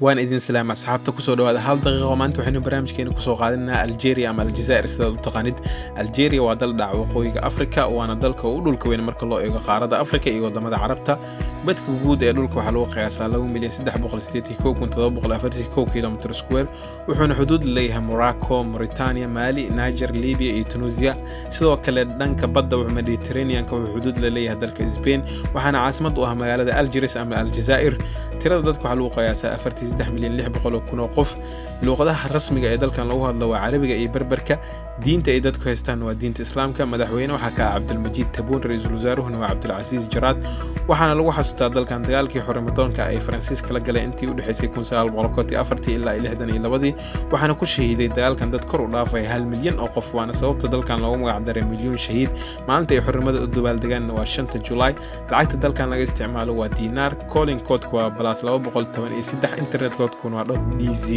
waan idin salaam asxaabta ku soo dhawaada hal daqiiqo maanta waxaynu barnaamijkeena ku soo qaadanaynaa Algeria ama Aljazaa'ir sida u taqaanid. Algeria waa dal dhaca waqooyiga Afrika waana dalka ugu dhulka weyn marka loo eego qaaradda Afrika iyo wadamada Carabta. Badka guud ee dhulka waxaa lagu qiyaasaa 2,381,741 kilomitir square wuxuuna xuduud leeyahay Morocco, Mauritania, Mali, Niger, Libya iyo Tunisia. sidoo kale dhanka badda Mediterranean-ka wuxuu xuduud la leeyahay dalka Spain waxaana caasimad u ah magaalada Algiers ama Aljazaa'ir. tirada dadka waxaa lagu qiyaasaa 43,600,000 oo qof. luqadaha rasmiga ee dalkan lagu hadlo waa Carabiga iyo Berberka. diinta ay dadku haystaan waa diinta Islaamka. madaxweyne waxaa ka ah Abdelmajid Tebboune, ra'iisul wasaaruhuna waa Abdelaziz Jaraad. waxaana lagu xasuustaa dalkan dagaalkii xornimada ay Faransiiska la galeen intii u dhaxaysay 1944 ilaa 62 waxaana ku shahiiday dagaalkan dad kor u dhaafay 1 milyan oo qof waana sababta dalkan loogu magac daray milyan shahiid. maalinta ay xornimada u dabaaldegaan waa 5 July. lacagta dalkan laga isticmaalo waa diinaar. calling code waa +213 internet code waa .dz